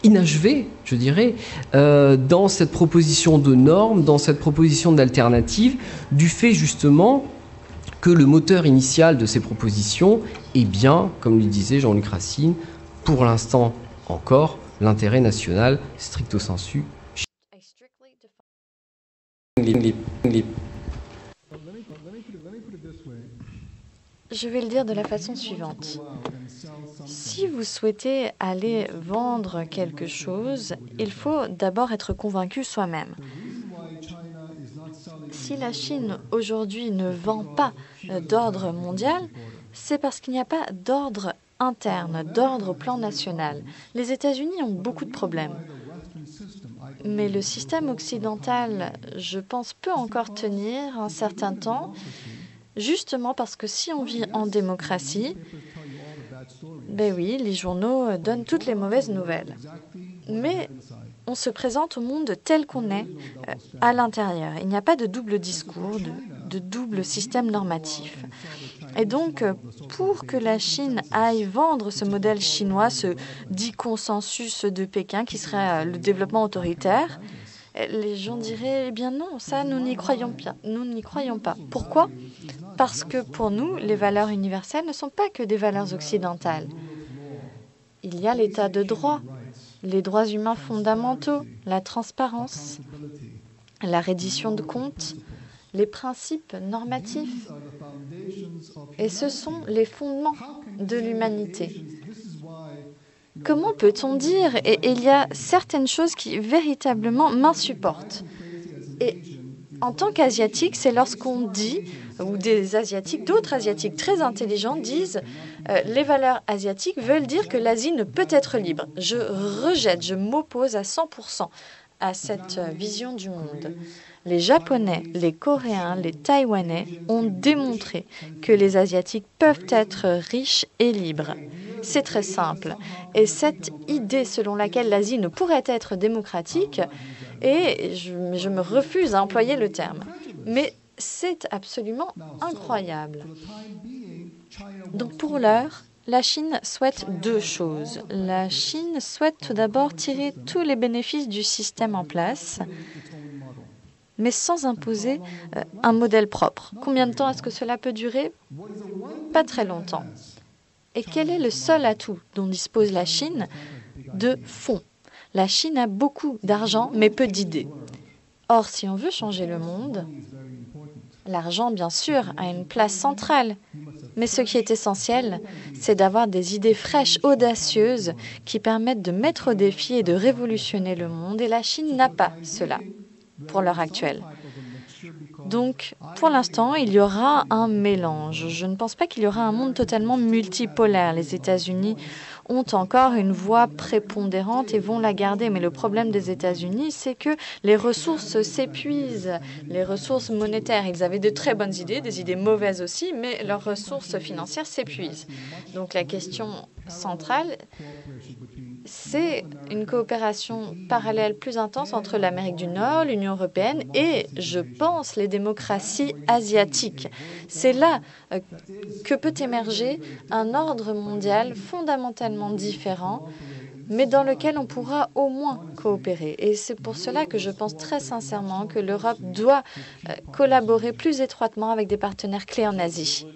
inachevé, je dirais, dans cette proposition de normes, dans cette proposition d'alternative, du fait justement que le moteur initial de ces propositions est bien, comme le disait Jean-Luc Racine, pour l'instant encore, l'intérêt national stricto sensu. Je vais le dire de la façon suivante. Si vous souhaitez aller vendre quelque chose, il faut d'abord être convaincu soi-même. Si la Chine aujourd'hui ne vend pas d'ordre mondial, c'est parce qu'il n'y a pas d'ordre interne, d'ordre au plan national. Les États-Unis ont beaucoup de problèmes. Mais le système occidental, je pense, peut encore tenir un certain temps, justement parce que si on vit en démocratie, ben oui, les journaux donnent toutes les mauvaises nouvelles. Mais on se présente au monde tel qu'on est à l'intérieur. Il n'y a pas de double discours, de double système normatif. Et donc, pour que la Chine aille vendre ce modèle chinois, ce dit consensus de Pékin qui serait le développement autoritaire, les gens diraient, eh bien non, ça, nous n'y croyons pas. Nous n'y croyons pas. Pourquoi ? Parce que pour nous, les valeurs universelles ne sont pas que des valeurs occidentales. Il y a l'état de droit, les droits humains fondamentaux, la transparence, la reddition de comptes, les principes normatifs. Et ce sont les fondements de l'humanité. Comment peut-on dire, et il y a certaines choses qui véritablement m'insupportent. Et en tant qu'Asiatique, c'est lorsqu'on dit, ou des Asiatiques, d'autres Asiatiques très intelligents disent les valeurs asiatiques veulent dire que l'Asie ne peut être libre. Je rejette, je m'oppose à 100% à cette vision du monde. Les Japonais, les Coréens, les Taïwanais ont démontré que les Asiatiques peuvent être riches et libres. C'est très simple. Et cette idée selon laquelle l'Asie ne pourrait être démocratique, et je me refuse à employer le terme, mais c'est absolument incroyable. Donc pour l'heure, la Chine souhaite deux choses. La Chine souhaite tout d'abord tirer tous les bénéfices du système en place, mais sans imposer un modèle propre. Combien de temps est-ce que cela peut durer? Pas très longtemps. Et quel est le seul atout dont dispose la Chine? De fonds. La Chine a beaucoup d'argent, mais peu d'idées. Or, si on veut changer le monde, l'argent, bien sûr, a une place centrale. Mais ce qui est essentiel, c'est d'avoir des idées fraîches, audacieuses, qui permettent de mettre au défi et de révolutionner le monde. Et la Chine n'a pas cela pour l'heure actuelle. Donc, pour l'instant, il y aura un mélange. Je ne pense pas qu'il y aura un monde totalement multipolaire. Les États-Unis ont encore une voix prépondérante et vont la garder. Mais le problème des États-Unis, c'est que les ressources s'épuisent, les ressources monétaires. Ils avaient de très bonnes idées, des idées mauvaises aussi, mais leurs ressources financières s'épuisent. Donc la question centrale, c'est une coopération parallèle plus intense entre l'Amérique du Nord, l'Union européenne et, je pense, les démocraties asiatiques. C'est là que peut émerger un ordre mondial fondamentalement différent, mais dans lequel on pourra au moins coopérer. Et c'est pour cela que je pense très sincèrement que l'Europe doit collaborer plus étroitement avec des partenaires clés en Asie.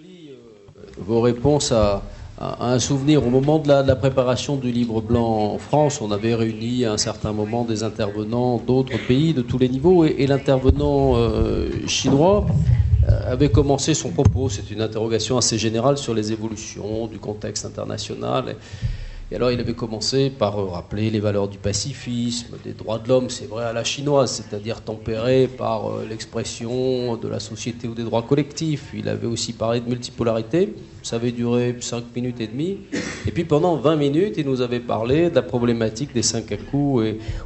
Vos réponses à un souvenir. Au moment de la préparation du livre blanc en France, on avait réuni à un certain moment des intervenants d'autres pays, de tous les niveaux, et l'intervenant chinois avait commencé son propos. C'est une interrogation assez générale sur les évolutions du contexte international. Et alors il avait commencé par rappeler les valeurs du pacifisme, des droits de l'homme, c'est vrai à la chinoise, c'est-à-dire tempéré par l'expression de la société ou des droits collectifs. Il avait aussi parlé de multipolarité, ça avait duré 5 minutes et demie. Et puis pendant 20 minutes, il nous avait parlé de la problématique des Senkaku,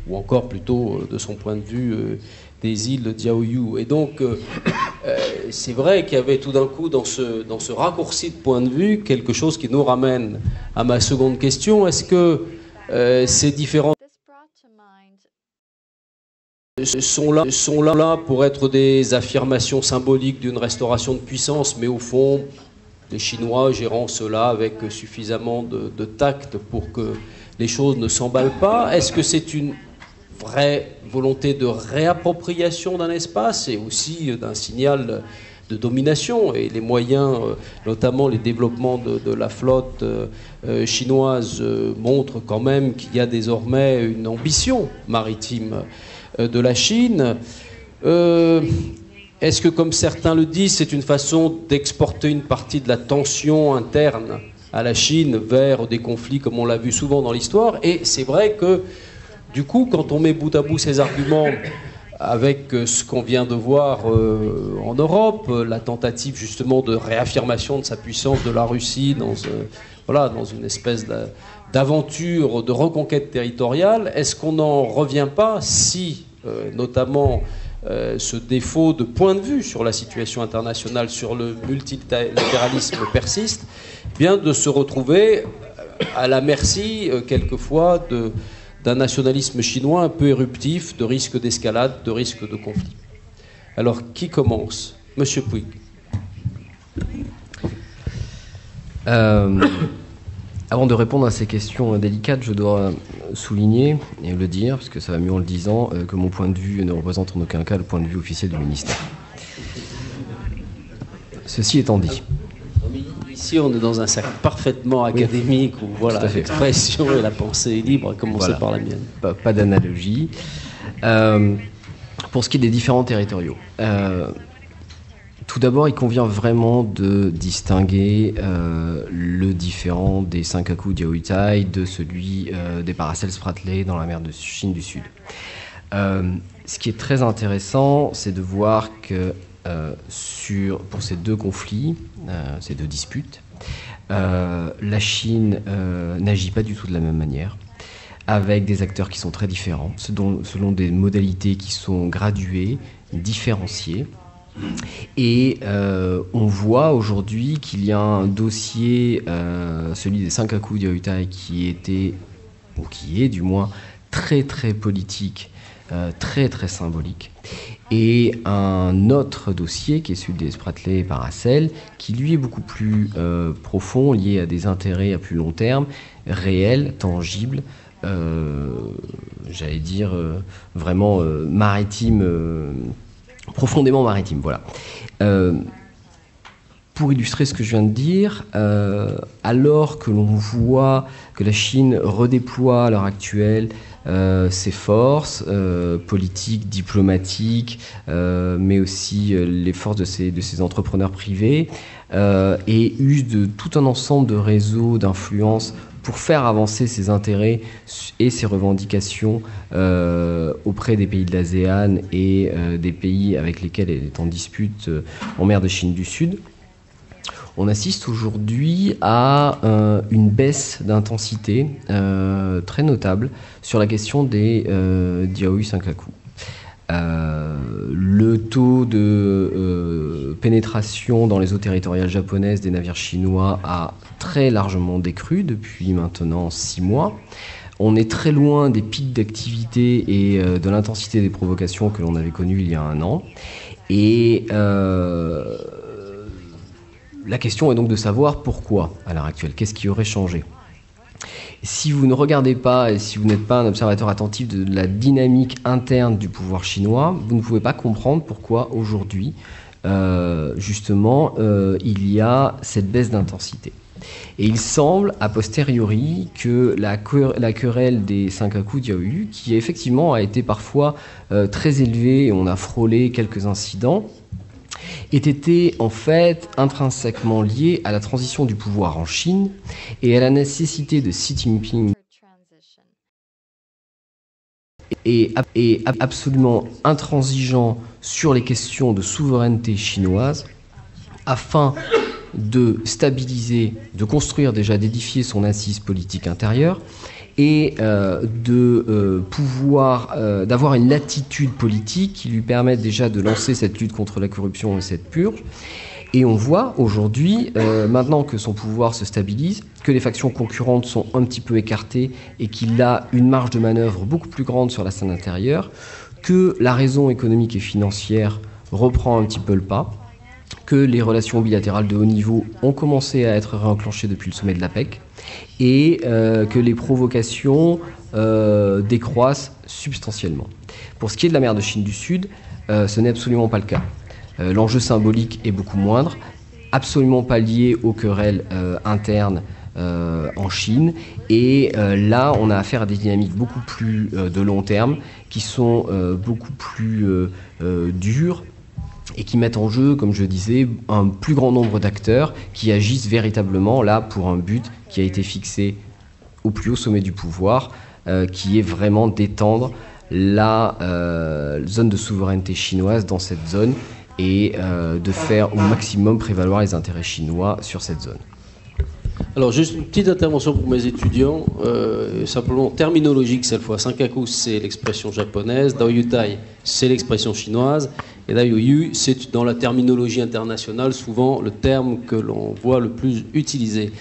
ou encore plutôt de son point de vue des îles de Diaoyu. Et donc, c'est vrai qu'il y avait tout d'un coup dans ce raccourci de point de vue quelque chose qui nous ramène à ma seconde question. Est-ce que ces différents sont là pour être des affirmations symboliques d'une restauration de puissance, mais au fond, les Chinois gérant cela avec suffisamment de tact pour que les choses ne s'emballent pas? Est-ce que c'est une vraie volonté de réappropriation d'un espace et aussi d'un signal de domination, et les moyens, notamment les développements de la flotte chinoise, montrent quand même qu'il y a désormais une ambition maritime de la Chine. Est-ce que, comme certains le disent, c'est une façon d'exporter une partie de la tension interne à la Chine vers des conflits comme on l'a vu souvent dans l'histoire? Et c'est vrai que du coup, quand on met bout à bout ces arguments avec ce qu'on vient de voir en Europe, la tentative justement de réaffirmation de sa puissance de la Russie dans une espèce d'aventure de reconquête territoriale, est-ce qu'on n'en revient pas si, notamment, ce défaut de point de vue sur la situation internationale, sur le multilatéralisme persiste, bien de se retrouver à la merci, quelquefois, d'un nationalisme chinois un peu éruptif, de risque d'escalade, de risque de conflit. Alors, qui commence? Monsieur Puig. Avant de répondre à ces questions délicates, je dois souligner, et le dire, parce que ça va mieux en le disant, que mon point de vue ne représente en aucun cas le point de vue officiel du ministère. Ceci étant dit. Ici, on est dans un cercle parfaitement académique où voilà, l'expression et la pensée est libre, à commencer par la mienne. Pas d'analogie. Pour ce qui est des différents territoriaux, tout d'abord, il convient vraiment de distinguer le différend des Senkaku Diaoyutai de celui des Paracels Spratly dans la mer de Chine du Sud. Ce qui est très intéressant, c'est de voir que pour ces deux conflits, ces deux disputes, la Chine n'agit pas du tout de la même manière, avec des acteurs qui sont très différents, selon des modalités qui sont graduées, différenciées. Et on voit aujourd'hui qu'il y a un dossier, celui des Senkaku Diaoyutai, qui est du moins très très politique très très symbolique. Et un autre dossier qui est celui des Spratly et Paracel, qui lui est beaucoup plus profond, lié à des intérêts à plus long terme, réels, tangibles, j'allais dire vraiment maritime, profondément maritime. Voilà. Pour illustrer ce que je viens de dire, alors que l'on voit que la Chine redéploie à l'heure actuelle ses forces politiques, diplomatiques, mais aussi les forces de ses entrepreneurs privés, et use de tout un ensemble de réseaux d'influence pour faire avancer ses intérêts et ses revendications auprès des pays de l'ASEAN et des pays avec lesquels elle est en dispute en mer de Chine du Sud. On assiste aujourd'hui à une baisse d'intensité très notable sur la question des Diaoyu Senkaku. Le taux de pénétration dans les eaux territoriales japonaises des navires chinois a très largement décru depuis maintenant 6 mois. On est très loin des pics d'activité et de l'intensité des provocations que l'on avait connues il y a 1 an. Et la question est donc de savoir pourquoi à l'heure actuelle, qu'est-ce qui aurait changé. Si vous ne regardez pas et si vous n'êtes pas un observateur attentif de la dynamique interne du pouvoir chinois, vous ne pouvez pas comprendre pourquoi aujourd'hui, justement, il y a cette baisse d'intensité. Et il semble, a posteriori, que la querelle des Senkaku Diaoyu, qui effectivement a été parfois très élevée, et on a frôlé quelques incidents, ait été en fait intrinsèquement lié à la transition du pouvoir en Chine et à la nécessité de Xi Jinping et absolument intransigeant sur les questions de souveraineté chinoise afin de stabiliser, de construire déjà, d'édifier son assise politique intérieure et d'avoir une latitude politique qui lui permette déjà de lancer cette lutte contre la corruption et cette purge. Et on voit aujourd'hui, maintenant que son pouvoir se stabilise, que les factions concurrentes sont un petit peu écartées et qu'il a une marge de manœuvre beaucoup plus grande sur la scène intérieure, que la raison économique et financière reprend un petit peu le pas, que les relations bilatérales de haut niveau ont commencé à être réenclenchées depuis le sommet de l'APEC, et que les provocations décroissent substantiellement. Pour ce qui est de la mer de Chine du Sud, ce n'est absolument pas le cas. L'enjeu symbolique est beaucoup moindre, absolument pas lié aux querelles internes en Chine, et là on a affaire à des dynamiques beaucoup plus de long terme, qui sont beaucoup plus dures, et qui mettent en jeu, comme je disais, un plus grand nombre d'acteurs qui agissent véritablement là pour un but qui a été fixé au plus haut sommet du pouvoir, qui est vraiment d'étendre la zone de souveraineté chinoise dans cette zone et de faire au maximum prévaloir les intérêts chinois sur cette zone. Alors, juste une petite intervention pour mes étudiants, simplement terminologique cette fois. Senkaku, c'est l'expression japonaise, Daoyutai, c'est l'expression chinoise, et Daoyu, c'est dans la terminologie internationale souvent le terme que l'on voit le plus utilisé.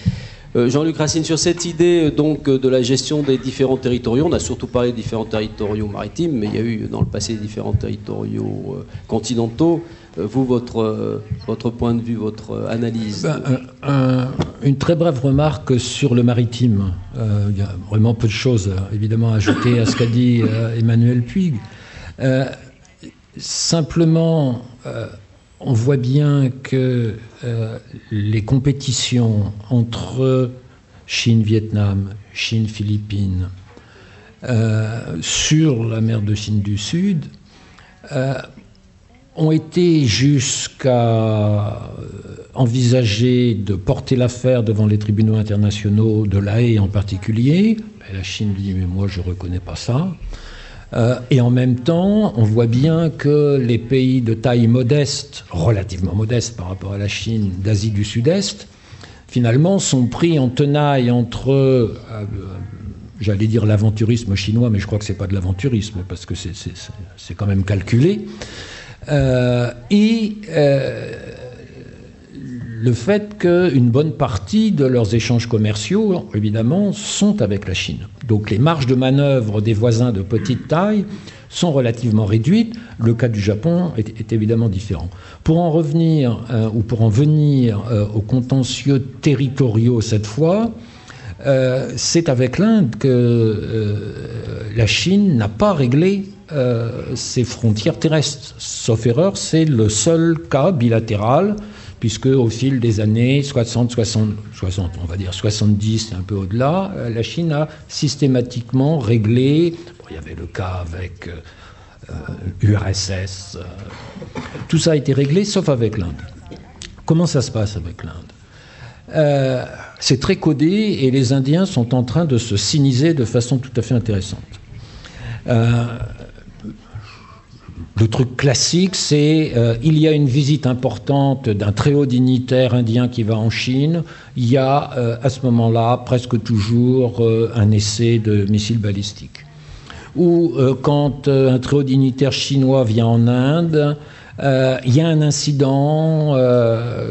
Jean-Luc Racine, sur cette idée donc de la gestion des différents territoriaux, on a surtout parlé des différents territoriaux maritimes, mais il y a eu dans le passé différents territoriaux continentaux. Vous, votre point de vue, votre analyse? Une très brève remarque sur le maritime. Il y a vraiment peu de choses, évidemment, à ajouter à ce qu'a dit Emmanuel Puig. Simplement, on voit bien que les compétitions entre Chine-Vietnam, Chine-Philippines, sur la mer de Chine du Sud, ont été jusqu'à envisager de porter l'affaire devant les tribunaux internationaux de La Haye en particulier. Et la Chine dit « mais moi je ne reconnais pas ça ». Et en même temps, on voit bien que les pays de taille modeste, relativement modeste par rapport à la Chine d'Asie du Sud-Est, finalement sont pris en tenaille entre, j'allais dire l'aventurisme chinois, mais je crois que ce n'est pas de l'aventurisme, parce que c'est quand même calculé, et le fait qu'une bonne partie de leurs échanges commerciaux, évidemment, sont avec la Chine. Donc les marges de manœuvre des voisins de petite taille sont relativement réduites. Le cas du Japon est évidemment différent. Pour en revenir, ou pour en venir aux contentieux territoriaux cette fois, c'est avec l'Inde que la Chine n'a pas réglé ses frontières terrestres. Sauf erreur, c'est le seul cas bilatéral, puisque au fil des années 60, on va dire 70 et un peu au-delà, la Chine a systématiquement réglé. Il y avait le cas avec URSS. Tout ça a été réglé, sauf avec l'Inde. Comment ça se passe avec l'Inde ? C'est très codé et les Indiens sont en train de se siniser de façon tout à fait intéressante. Le truc classique, c'est il y a une visite importante d'un très haut dignitaire indien qui va en Chine. Il y a à ce moment-là presque toujours un essai de missile balistique. Ou quand un très haut dignitaire chinois vient en Inde, il y a un incident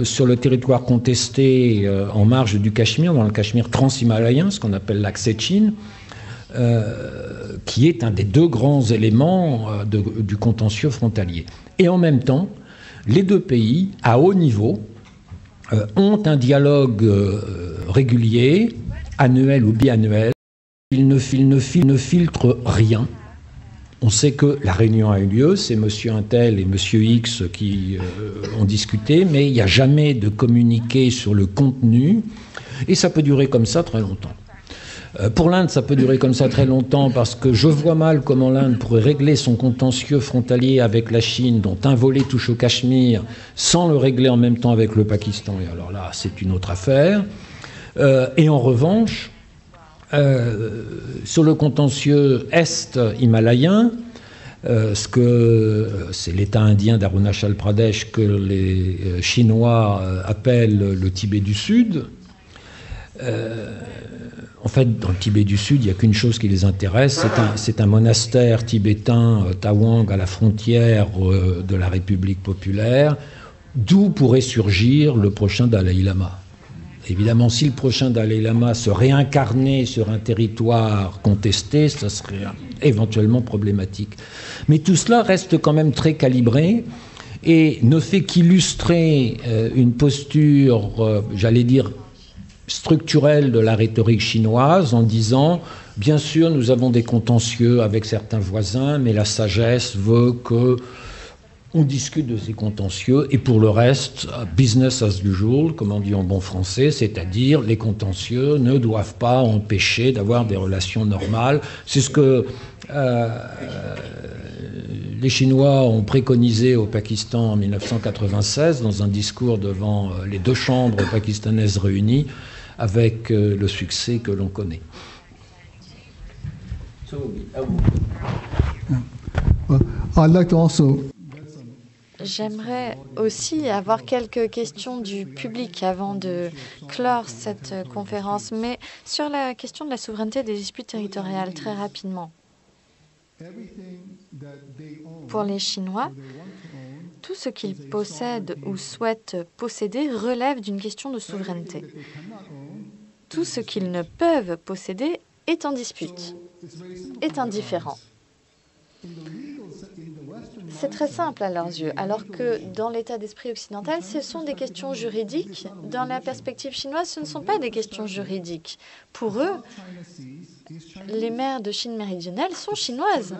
sur le territoire contesté en marge du Cachemire, dans le Cachemire transhimalayen, ce qu'on appelle l'axe Chine, qui est un des deux grands éléments du contentieux frontalier. Et en même temps, les deux pays, à haut niveau, ont un dialogue régulier, annuel ou biannuel. Ils ne filtrent rien. On sait que la réunion a eu lieu, c'est M. Untel et M. X qui ont discuté, mais il n'y a jamais de communiqué sur le contenu, et ça peut durer comme ça très longtemps. Pour l'Inde, ça peut durer comme ça très longtemps parce que je vois mal comment l'Inde pourrait régler son contentieux frontalier avec la Chine, dont un volet touche au Cachemire, sans le régler en même temps avec le Pakistan. Et alors là, c'est une autre affaire. Et en revanche, sur le contentieux est-himalayen, c'est l'État indien d'Arunachal Pradesh que les Chinois appellent le Tibet du Sud. En fait, dans le Tibet du Sud, il n'y a qu'une chose qui les intéresse, c'est un monastère tibétain, Tawang, à la frontière de la République populaire, d'où pourrait surgir le prochain Dalai Lama. Évidemment, si le prochain Dalai Lama se réincarnait sur un territoire contesté, ça serait éventuellement problématique. Mais tout cela reste quand même très calibré et ne fait qu'illustrer une posture, j'allais dire, structurelle de la rhétorique chinoise en disant, bien sûr, nous avons des contentieux avec certains voisins, mais la sagesse veut que on discute de ces contentieux, et pour le reste, business as usual, comme on dit en bon français, c'est-à-dire les contentieux ne doivent pas empêcher d'avoir des relations normales. C'est ce que les Chinois ont préconisé au Pakistan en 1996, dans un discours devant les deux chambres pakistanaises réunies, avec le succès que l'on connaît. I'd like to also... J'aimerais aussi avoir quelques questions du public avant de clore cette conférence, mais sur la question de la souveraineté des disputes territoriales, très rapidement. Pour les Chinois, tout ce qu'ils possèdent ou souhaitent posséder relève d'une question de souveraineté. Tout ce qu'ils ne peuvent posséder est en dispute, est indifférent. C'est très simple à leurs yeux, alors que dans l'état d'esprit occidental, ce sont des questions juridiques. Dans la perspective chinoise, ce ne sont pas des questions juridiques. Pour eux, les mers de Chine méridionale sont chinoises.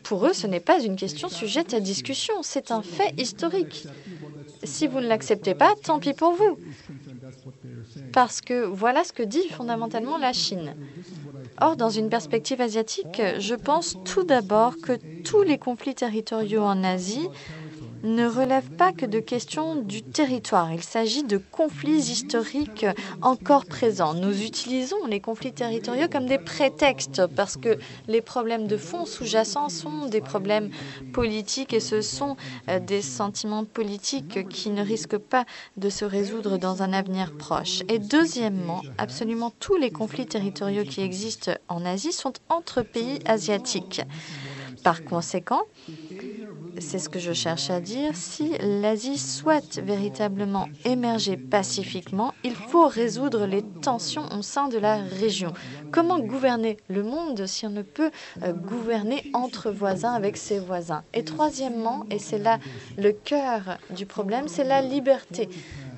Pour eux, ce n'est pas une question sujette à discussion, c'est un fait historique. Si vous ne l'acceptez pas, tant pis pour vous. Parce que voilà ce que dit fondamentalement la Chine. Or, dans une perspective asiatique, je pense tout d'abord que tous les conflits territoriaux en Asie ne relèvent pas que de questions du territoire. Il s'agit de conflits historiques encore présents. Nous utilisons les conflits territoriaux comme des prétextes parce que les problèmes de fond sous-jacents sont des problèmes politiques et ce sont des sentiments politiques qui ne risquent pas de se résoudre dans un avenir proche. Et deuxièmement, absolument tous les conflits territoriaux qui existent en Asie sont entre pays asiatiques. Par conséquent, c'est ce que je cherche à dire, si l'Asie souhaite véritablement émerger pacifiquement, il faut résoudre les tensions au sein de la région. Comment gouverner le monde si on ne peut gouverner entre voisins avec ses voisins? Et troisièmement, et c'est là le cœur du problème, c'est la liberté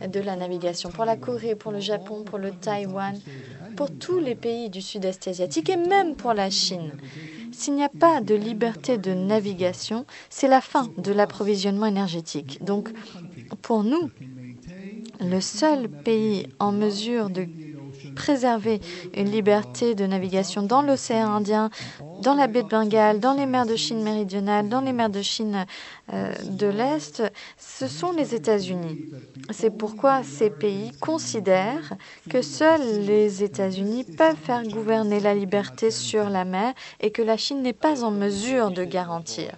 de la navigation pour la Corée, pour le Japon, pour le Taïwan, pour tous les pays du sud-est asiatique et même pour la Chine. S'il n'y a pas de liberté de navigation, c'est la fin de l'approvisionnement énergétique. Donc, pour nous, le seul pays en mesure de préserver une liberté de navigation dans l'océan Indien, dans la baie de Bengale, dans les mers de Chine méridionale, dans les mers de Chine de l'Est, ce sont les États-Unis. C'est pourquoi ces pays considèrent que seuls les États-Unis peuvent faire gouverner la liberté sur la mer et que la Chine n'est pas en mesure de garantir.